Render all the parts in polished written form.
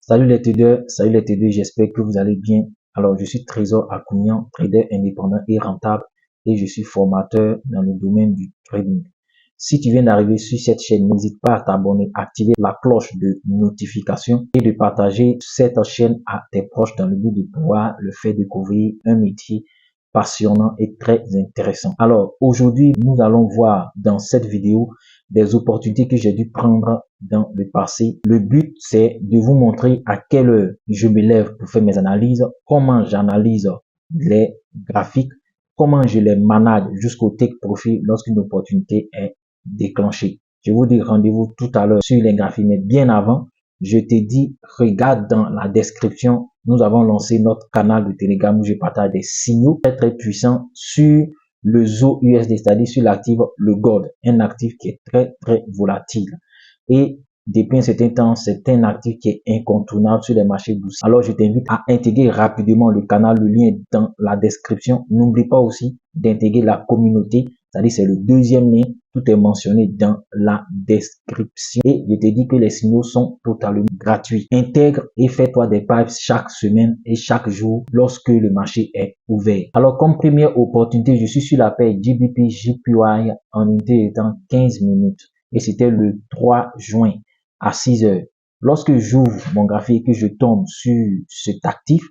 Salut les traders, j'espère que vous allez bien. Alors, je suis Trésor Akounian, trader indépendant et rentable et je suis formateur dans le domaine du trading. Si tu viens d'arriver sur cette chaîne, n'hésite pas à t'abonner, activer la cloche de notification et de partager cette chaîne à tes proches dans le but de pouvoir le faire découvrir un métier passionnant et très intéressant. Alors, aujourd'hui, nous allons voir dans cette vidéo des opportunités que j'ai dû prendre dans le passé. Le but, c'est de vous montrer à quelle heure je me lève pour faire mes analyses, comment j'analyse les graphiques, comment je les manage jusqu'au take profit lorsqu'une opportunité est déclenchée. Je vous dis rendez-vous tout à l'heure sur les graphiques, mais bien avant, je t'ai dit, regarde dans la description, nous avons lancé notre canal de Telegram où je partage des signaux très puissants sur le ZOUSD, c'est-à-dire sur l'actif le Gold, un actif qui est très volatile. Et depuis un certain temps, c'est un actif qui est incontournable sur les marchés boursiers. Alors, je t'invite à intégrer rapidement le canal, le lien est dans la description. N'oublie pas aussi d'intégrer la communauté, c'est-à-dire c'est le deuxième lien, tout est mentionné dans la description. Et je te dis que les signaux sont totalement gratuits. Intègre et fais-toi des pipes chaque semaine et chaque jour lorsque le marché est ouvert. Alors, comme première opportunité, je suis sur la paire GBP JPY en unité étant 15 minutes. Et c'était le 3 juin à 6 heures. Lorsque j'ouvre mon graphique et que je tombe sur cet actif,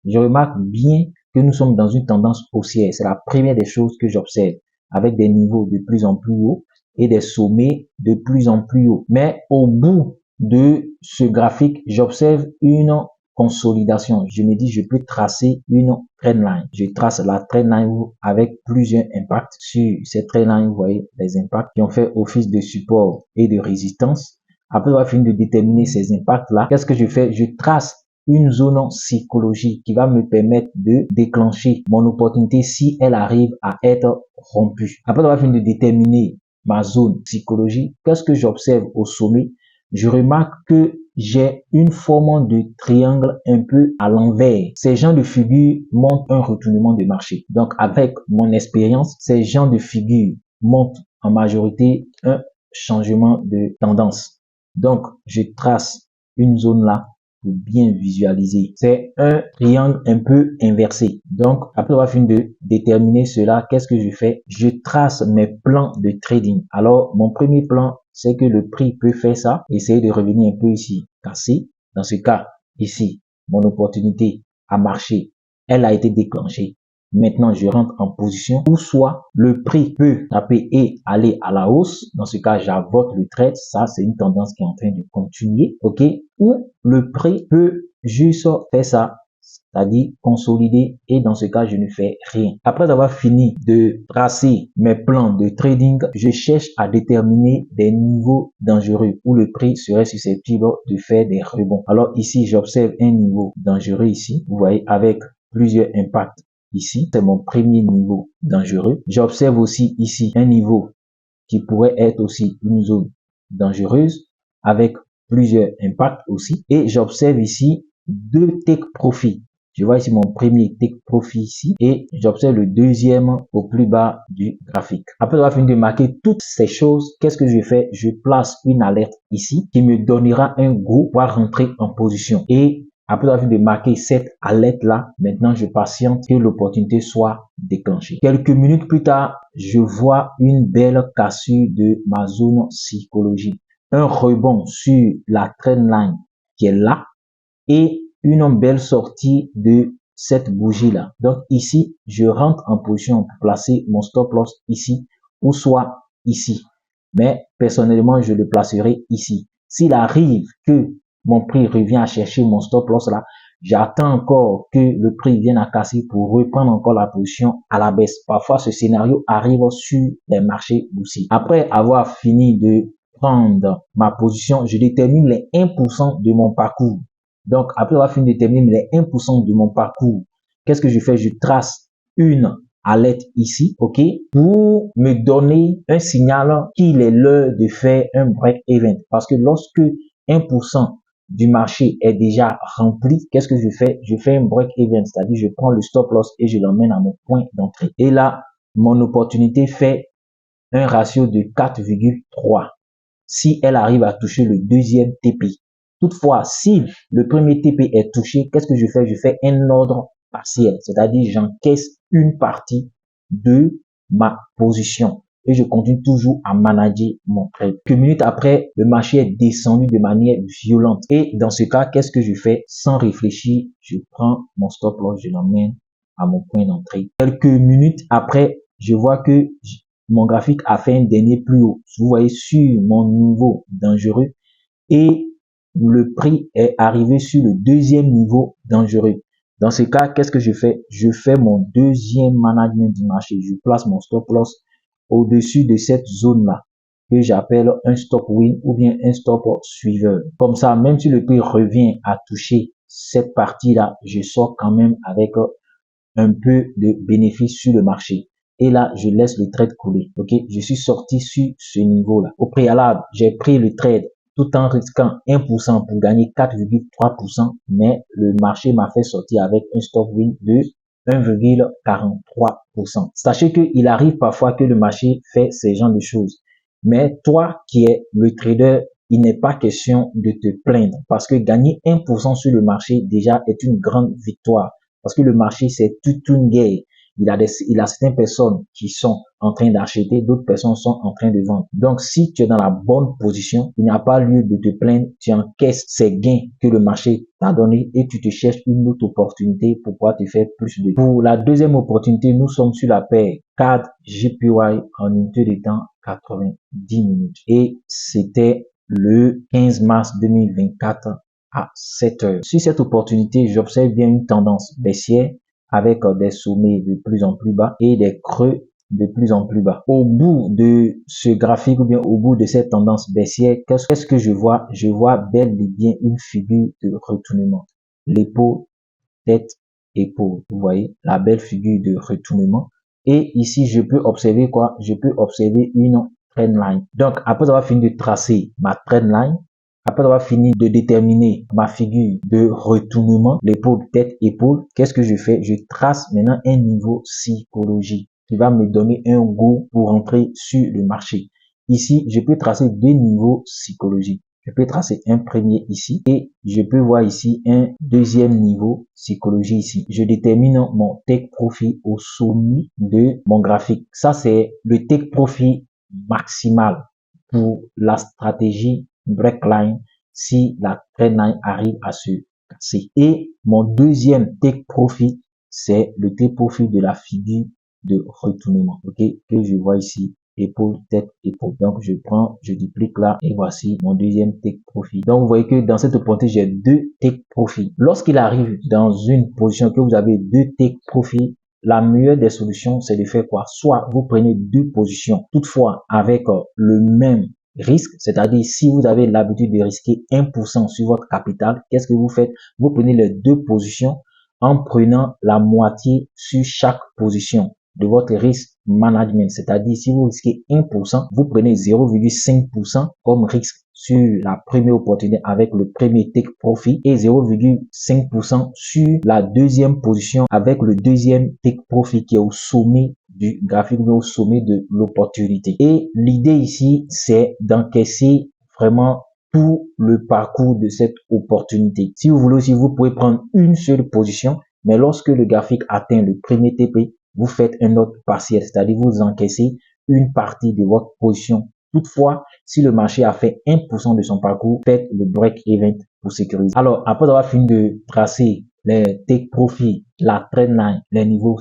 je remarque bien que nous sommes dans une tendance haussière. C'est la première des choses que j'observe, avec des niveaux de plus en plus hauts et des sommets de plus en plus hauts. Mais au bout de ce graphique, j'observe une consolidation. Je me dis, je peux tracer une trendline. Je trace la trendline avec plusieurs impacts. Sur cette trendline, vous voyez les impacts qui ont fait office de support et de résistance. Après avoir fini de déterminer ces impacts-là, qu'est-ce que je fais? Je trace une zone psychologique qui va me permettre de déclencher mon opportunité si elle arrive à être rompue. Après avoir fini de déterminer ma zone psychologique, qu'est-ce que j'observe au sommet? Je remarque que j'ai une forme de triangle un peu à l'envers. Ces genres de figures montrent un retournement de marché. Donc, avec mon expérience, ces genres de figures montrent en majorité un changement de tendance. Donc, je trace une zone là pour bien visualiser. C'est un triangle un peu inversé. Donc, après avoir fini de déterminer cela, qu'est-ce que je fais? Je trace mes plans de trading. Alors, mon premier plan, c'est que le prix peut faire ça, essayer de revenir un peu ici, casser. Dans ce cas, ici, mon opportunité a marché, elle a été déclenchée. Maintenant, je rentre en position où soit le prix peut taper et aller à la hausse. Dans ce cas, j'avote le trade. Ça, c'est une tendance qui est en train de continuer. OK? Ou le prix peut juste faire ça, c'est-à-dire consolider, et dans ce cas, je ne fais rien. Après avoir fini de tracer mes plans de trading, je cherche à déterminer des niveaux dangereux où le prix serait susceptible de faire des rebonds. Alors ici, j'observe un niveau dangereux ici, vous voyez, avec plusieurs impacts. Ici, c'est mon premier niveau dangereux. J'observe aussi ici un niveau qui pourrait être aussi une zone dangereuse avec plusieurs impacts aussi. Et j'observe ici deux take profit. Je vois ici mon premier take profit ici et j'observe le deuxième au plus bas du graphique. Après avoir fini de marquer toutes ces choses, qu'est-ce que je fais? Je place une alerte ici qui me donnera un go pour rentrer en position. Et après avoir fini de marquer cette alerte-là, maintenant je patiente que l'opportunité soit déclenchée. Quelques minutes plus tard, je vois une belle cassure de ma zone psychologique. Un rebond sur la trendline qui est là et une belle sortie de cette bougie-là. Donc ici, je rentre en position pour placer mon stop loss ici ou soit ici. Mais personnellement, je le placerai ici. S'il arrive que mon prix revient à chercher mon stop loss là, j'attends encore que le prix vienne à casser pour reprendre encore la position à la baisse. Parfois, ce scénario arrive sur les marchés boursiers. Après avoir fini de prendre ma position, je détermine les 1% de mon parcours. Donc, après avoir fini de déterminer les 1% de mon parcours, qu'est-ce que je fais? Je trace une alerte ici, ok, pour me donner un signal qu'il est l'heure de faire un break event. Parce que lorsque 1% du marché est déjà rempli, qu'est-ce que je fais? Je fais un break event, c'est-à-dire je prends le stop loss et je l'emmène à mon point d'entrée. Et là, mon opportunité fait un ratio de 4,3. Si elle arrive à toucher le deuxième TP, Toutefois, si le premier TP est touché, qu'est-ce que je fais? Je fais un ordre partiel, c'est-à-dire j'encaisse une partie de ma position et je continue toujours à manager mon trade. Quelques minutes après, le marché est descendu de manière violente et dans ce cas, qu'est-ce que je fais? Sans réfléchir, je prends mon stop loss, je l'emmène à mon point d'entrée. Quelques minutes après, je vois que mon graphique a fait un dernier plus haut. Vous voyez sur mon niveau dangereux et le prix est arrivé sur le deuxième niveau dangereux. Dans ce cas, qu'est-ce que je fais? Je fais mon deuxième management du marché. Je place mon stop loss au-dessus de cette zone-là que j'appelle un stop win ou bien un stop suiveur. Comme ça, même si le prix revient à toucher cette partie-là, je sors quand même avec un peu de bénéfice sur le marché. Et là, je laisse le trade couler. Ok, je suis sorti sur ce niveau-là. Au préalable, j'ai pris le trade tout en risquant 1% pour gagner 4,3%, mais le marché m'a fait sortir avec un stop win de 1,43%. Sachez qu'il arrive parfois que le marché fait ces genres de choses. Mais toi qui es le trader, il n'est pas question de te plaindre parce que gagner 1% sur le marché déjà est une grande victoire. Parce que le marché, c'est toute une guerre. Il a certaines personnes qui sont en train d'acheter, d'autres personnes sont en train de vendre. Donc, si tu es dans la bonne position, il n'y a pas lieu de te plaindre. Tu encaisses ces gains que le marché t'a donné et tu te cherches une autre opportunité pour pouvoir te faire plus de. Pour la deuxième opportunité, nous sommes sur la paire CAD JPY en unité de temps 90 minutes. Et c'était le 15 mars 2024 à 7 heures. Sur cette opportunité, j'observe bien une tendance baissière avec des sommets de plus en plus bas et des creux de plus en plus bas. Au bout de ce graphique ou bien au bout de cette tendance baissière, qu'est-ce que je vois? Je vois bel et bien une figure de retournement. L'épaule, tête, épaule. Vous voyez la belle figure de retournement. Et ici, je peux observer quoi? Je peux observer une trendline. Donc, après avoir fini de tracer ma trendline, après avoir fini de déterminer ma figure de retournement, l'épaule, tête, épaule, qu'est-ce que je fais? Je trace maintenant un niveau psychologique qui va me donner un go pour entrer sur le marché. Ici, je peux tracer deux niveaux psychologiques. Je peux tracer un premier ici et je peux voir ici un deuxième niveau psychologie ici. Je détermine mon take profit au sommet de mon graphique. Ça, c'est le take profit maximal pour la stratégie breakline si la trendline arrive à se casser. Et mon deuxième take profit, c'est le take profit de la figure de retournement, ok, que je vois ici, épaule, tête, épaule. Donc, je prends, je duplique là et voici mon deuxième take profit. Donc, vous voyez que dans cette opportunité, j'ai deux take profit. Lorsqu'il arrive dans une position que vous avez deux take profit, la meilleure des solutions, c'est de faire quoi? Soit vous prenez deux positions, toutefois avec le même risque, c'est-à-dire si vous avez l'habitude de risquer 1% sur votre capital, qu'est-ce que vous faites? Vous prenez les deux positions en prenant la moitié sur chaque position de votre risque management. C'est-à-dire, si vous risquez 1%, vous prenez 0,5% comme risque sur la première opportunité avec le premier take profit et 0,5% sur la deuxième position avec le deuxième take profit qui est au sommet du graphique, au sommet de l'opportunité. Et l'idée ici, c'est d'encaisser vraiment tout le parcours de cette opportunité. Si vous voulez aussi, vous pouvez prendre une seule position, mais lorsque le graphique atteint le premier TP, vous faites un autre partiel, c'est-à-dire vous encaissez une partie de votre position. Toutefois, si le marché a fait 1% de son parcours, faites le break-even pour sécuriser. Alors, après avoir fini de tracer les take profit, la trendline, les niveaux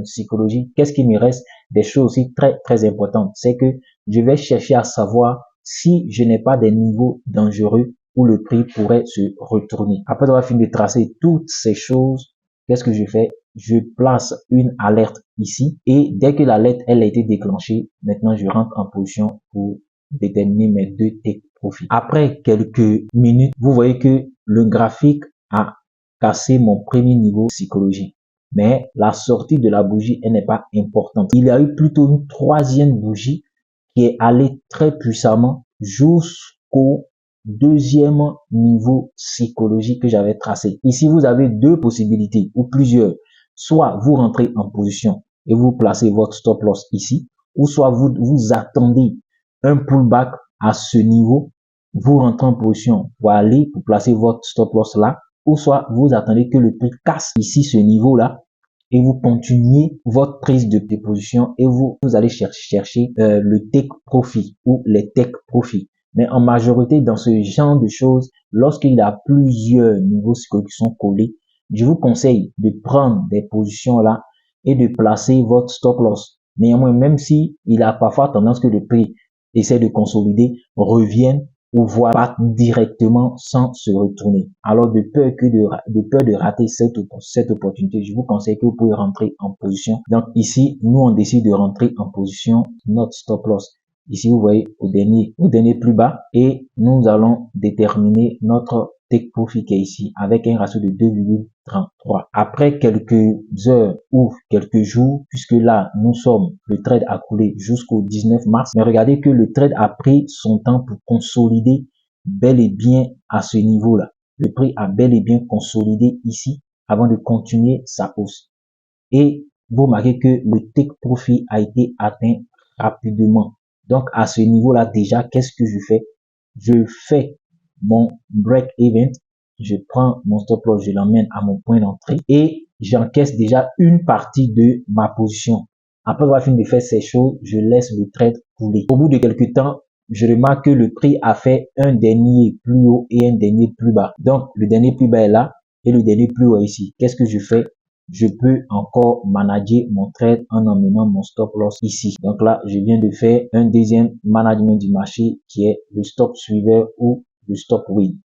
psychologiques, qu'est-ce qui me reste? Des choses aussi très importantes. C'est que je vais chercher à savoir si je n'ai pas des niveaux dangereux où le prix pourrait se retourner. Après avoir fini de tracer toutes ces choses, qu'est-ce que je fais? Je place une alerte ici et dès que l'alerte elle a été déclenchée, maintenant je rentre en position pour déterminer mes deux take profit. Après quelques minutes, vous voyez que le graphique a cassé mon premier niveau psychologique. Mais la sortie de la bougie, elle n'est pas importante. Il y a eu plutôt une troisième bougie qui est allée très puissamment jusqu'au deuxième niveau psychologique que j'avais tracé. Ici, vous avez deux possibilités ou plusieurs. Soit vous rentrez en position et vous placez votre stop loss ici, ou soit vous attendez un pullback à ce niveau vous rentrez en position pour aller, pour placer votre stop loss là, ou soit vous attendez que le prix casse ici ce niveau là et vous continuez votre prise de position et vous allez chercher le take profit ou les take profit. Mais en majorité, dans ce genre de choses, lorsqu'il y a plusieurs niveaux qui sont collés, je vous conseille de prendre des positions là et de placer votre stop loss. Néanmoins, même si il a parfois tendance que le prix essaie de consolider, revienne ou voit pas directement sans se retourner. Alors de peur de rater cette opportunité, je vous conseille que vous pouvez rentrer en position. Donc ici, nous on décide de rentrer en position notre stop loss. Ici, vous voyez au dernier plus bas et nous allons déterminer notre take profit qui est ici avec un ratio de 2,33. Après quelques heures ou quelques jours, puisque là, nous sommes, le trade a coulé jusqu'au 19 mars, mais regardez que le trade a pris son temps pour consolider bel et bien à ce niveau-là. Le prix a bel et bien consolidé ici avant de continuer sa hausse. Et vous remarquez que le take profit a été atteint rapidement. Donc, à ce niveau-là, déjà, qu'est-ce que je fais? Je fais mon break event, je prends mon stop loss, je l'emmène à mon point d'entrée et j'encaisse déjà une partie de ma position. Après avoir fini de faire ces choses, je laisse le trade couler. Au bout de quelques temps, je remarque que le prix a fait un dernier plus haut et un dernier plus bas. Donc, le dernier plus bas est là et le dernier plus haut est ici. Qu'est-ce que je fais? Je peux encore manager mon trade en emmenant mon stop loss ici. Donc là, je viens de faire un deuxième management du marché qui est le stop suiveur ou le stop win.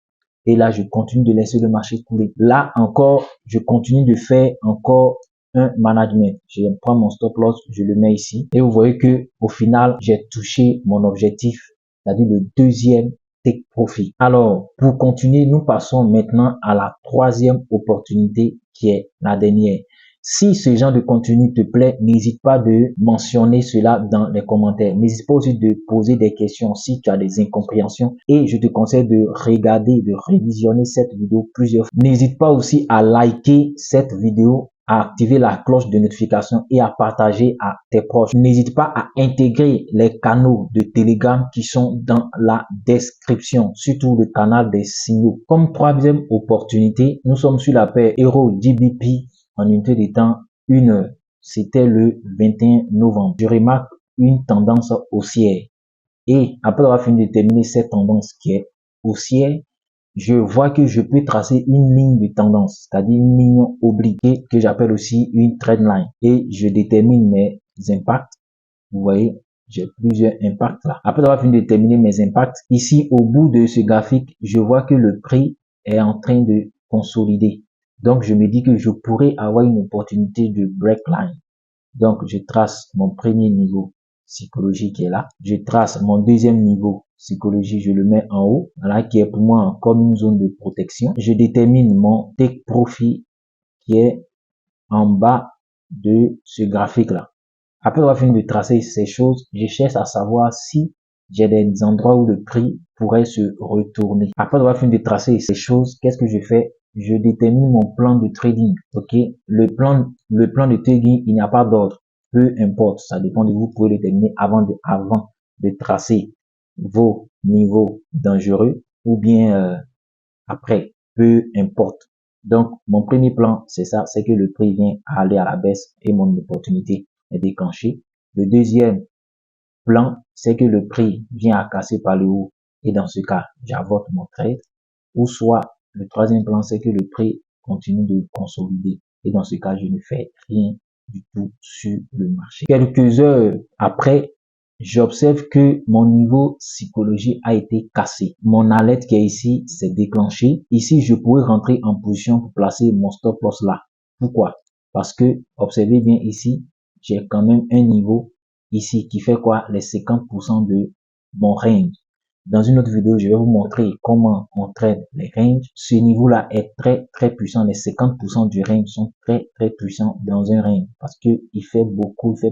Et là, je continue de laisser le marché couler. Là encore, je continue de faire encore un management. Je prends mon stop loss, je le mets ici. Et vous voyez que au final, j'ai touché mon objectif, c'est-à-dire le deuxième take profit. Alors, pour continuer, nous passons maintenant à la troisième opportunité qui est la dernière. Si ce genre de contenu te plaît, n'hésite pas de mentionner cela dans les commentaires. N'hésite pas aussi de poser des questions si tu as des incompréhensions. Et je te conseille de regarder, de révisionner cette vidéo plusieurs fois. N'hésite pas aussi à liker cette vidéo, à activer la cloche de notification et à partager à tes proches. N'hésite pas à intégrer les canaux de Telegram qui sont dans la description, surtout le canal des signaux. Comme troisième opportunité, nous sommes sur la paire Euro-GBP en unité de temps 1 heure. C'était le 21 novembre. Je remarque une tendance haussière. Et après avoir fini de déterminer cette tendance qui est haussière, je vois que je peux tracer une ligne de tendance, c'est-à-dire une ligne oblique que j'appelle aussi une trendline. Et je détermine mes impacts. Vous voyez, j'ai plusieurs impacts là. Après avoir fini de déterminer mes impacts, ici au bout de ce graphique, je vois que le prix est en train de consolider. Donc, je me dis que je pourrais avoir une opportunité de breakline. Donc, je trace mon premier niveau psychologique qui est là. Je trace mon deuxième niveau psychologique, je le mets en haut, là, qui est pour moi comme une zone de protection. Je détermine mon take profit qui est en bas de ce graphique-là. Après avoir fini de tracer ces choses, je cherche à savoir si j'ai des endroits où le prix pourrait se retourner. Après avoir fini de tracer ces choses, qu'est-ce que je fais? Je détermine mon plan de trading. Ok, le plan de trading, il n'y a pas d'ordre. Peu importe, ça dépend de vous. Vous pouvez le déterminer avant de tracer vos niveaux dangereux ou bien après. Peu importe. Donc, mon premier plan, c'est ça, c'est que le prix vient à aller à la baisse et mon opportunité est déclenchée. Le deuxième plan, c'est que le prix vient à casser par le haut et dans ce cas, j'avorte mon trade. Ou soit, le troisième plan, c'est que le prix continue de consolider et dans ce cas, je ne fais rien du tout sur le marché. Quelques heures après, j'observe que mon niveau psychologique a été cassé. Mon alerte qui est ici s'est déclenchée. Ici, je pourrais rentrer en position pour placer mon stop loss là. Pourquoi? Parce que, observez bien ici, j'ai quand même un niveau ici qui fait quoi? Les 50% de mon range. Dans une autre vidéo, je vais vous montrer comment on trade les ranges. Ce niveau-là est très puissant. Les 50% du range sont très puissants dans un range parce que il fait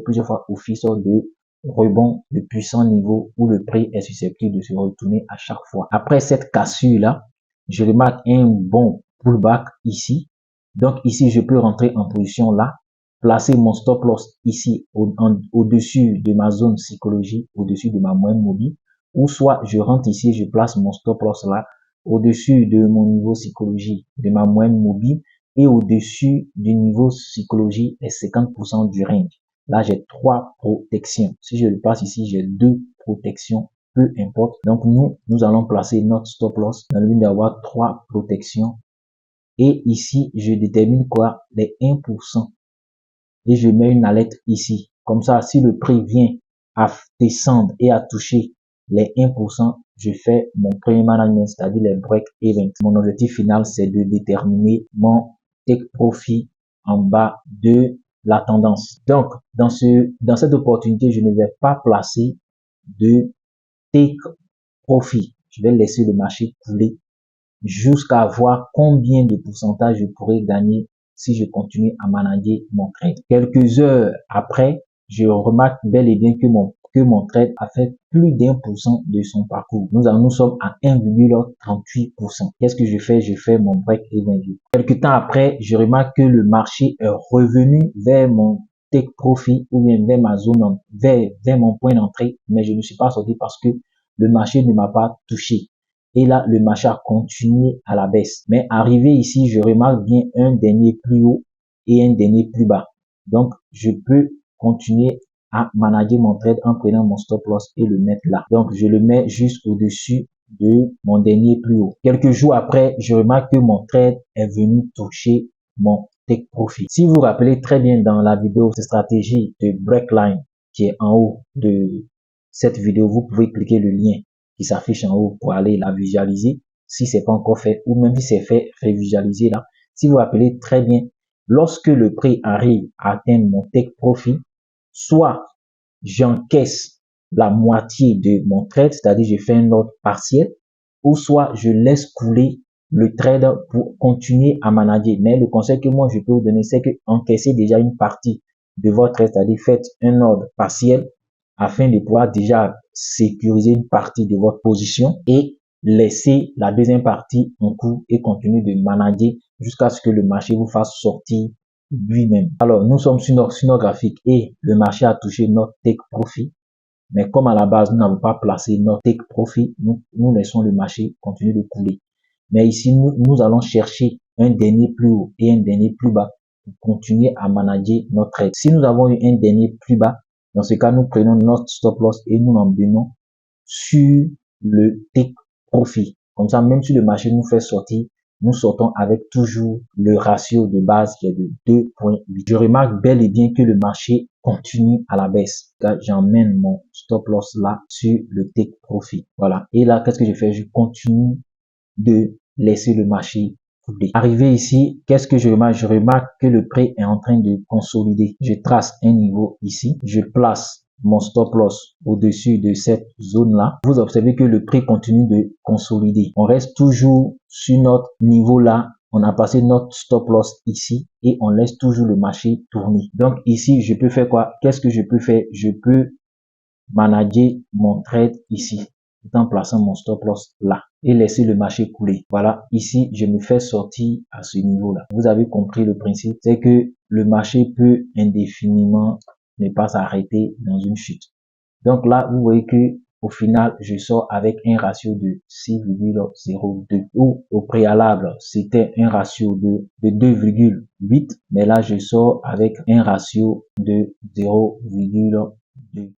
plusieurs fois office de rebond de puissant niveau où le prix est susceptible de se retourner à chaque fois. Après cette cassure-là, je remarque un bon pullback ici. Donc ici, je peux rentrer en position là, placer mon stop loss ici au-dessus de ma zone psychologique, au-dessus de ma moyenne mobile. ou soit je rentre ici, je place mon stop loss là, au-dessus de mon niveau psychologie, de ma moyenne mobile, et au-dessus du niveau psychologie est 50% du range. Là, j'ai 3 protections. Si je le place ici, j'ai 2 protections, peu importe. Donc, nous allons placer notre stop loss dans le but d'avoir 3 protections. Et ici, je détermine quoi? Les 1%. Et je mets une alerte ici. Comme ça, si le prix vient à descendre et à toucher les 1%, je fais mon premier management, c'est-à-dire les break-even. Mon objectif final, c'est de déterminer mon take profit en bas de la tendance. Donc, dans cette opportunité, je ne vais pas placer de take profit. Je vais laisser le marché couler jusqu'à voir combien de pourcentage je pourrais gagner si je continue à manager mon trade. Quelques heures après, je remarque bel et bien que mon trade a fait plus d'1% de son parcours. Nous sommes à 1,38%. Qu'est-ce que je fais? Je fais mon break-even. Quelques temps après, je remarque que le marché est revenu vers mon take profit ou bien vers ma zone, vers mon point d'entrée, mais je ne suis pas sorti parce que le marché ne m'a pas touché. Et là, le marché a continué à la baisse. Mais arrivé ici, je remarque bien un dernier plus haut et un dernier plus bas. Donc, je peux continuer à manager mon trade en prenant mon stop loss et le mettre là. Donc, je le mets juste au-dessus de mon dernier plus haut. Quelques jours après, je remarque que mon trade est venu toucher mon take profit. Si vous vous rappelez très bien dans la vidéo de stratégie de breakline qui est en haut de cette vidéo, vous pouvez cliquer le lien qui s'affiche en haut pour aller la visualiser. Si c'est pas encore fait, ou même si c'est fait, révisualiser là. Si vous vous rappelez très bien, lorsque le prix arrive à atteindre mon take profit, soit j'encaisse la moitié de mon trade, c'est-à-dire je fais un ordre partiel, ou soit je laisse couler le trade pour continuer à manager. Mais le conseil que moi je peux vous donner, c'est que encaissez déjà une partie de votre trade, c'est-à-dire faites un ordre partiel afin de pouvoir déjà sécuriser une partie de votre position et laisser la deuxième partie en cours et continuer de manager jusqu'à ce que le marché vous fasse sortir lui-même. Alors, nous sommes sur notre graphique et le marché a touché notre take profit. Mais comme à la base, nous n'avons pas placé notre take profit, nous laissons le marché continuer de couler. Mais ici, nous allons chercher un dernier plus haut et un dernier plus bas pour continuer à manager notre trade. Si nous avons eu un dernier plus bas, dans ce cas, nous prenons notre stop loss et nous l'emmenons sur le take profit. Comme ça, même si le marché nous fait sortir, nous sortons avec toujours le ratio de base qui est de 2,8. Je remarque bel et bien que le marché continue à la baisse. J'emmène mon stop loss là sur le take profit. Voilà. Et là, qu'est-ce que je fais? Je continue de laisser le marché couler. Arrivé ici, qu'est-ce que je remarque? Je remarque que le prix est en train de consolider. Je trace un niveau ici. Je place mon stop loss au-dessus de cette zone-là. Vous observez que le prix continue de consolider. On reste toujours sur notre niveau là. On a passé notre stop loss ici et on laisse toujours le marché tourner. Donc ici, je peux faire quoi? Qu'est-ce que je peux faire? Je peux manager mon trade ici tout en plaçant mon stop loss là et laisser le marché couler. Voilà, ici, je me fais sortir à ce niveau-là. Vous avez compris le principe, c'est que le marché peut indéfiniment ne pas s'arrêter dans une chute. Donc là, vous voyez que au final, je sors avec un ratio de 6,02 ou au préalable, c'était un ratio de 2,8, mais là, je sors avec un ratio de 0,2.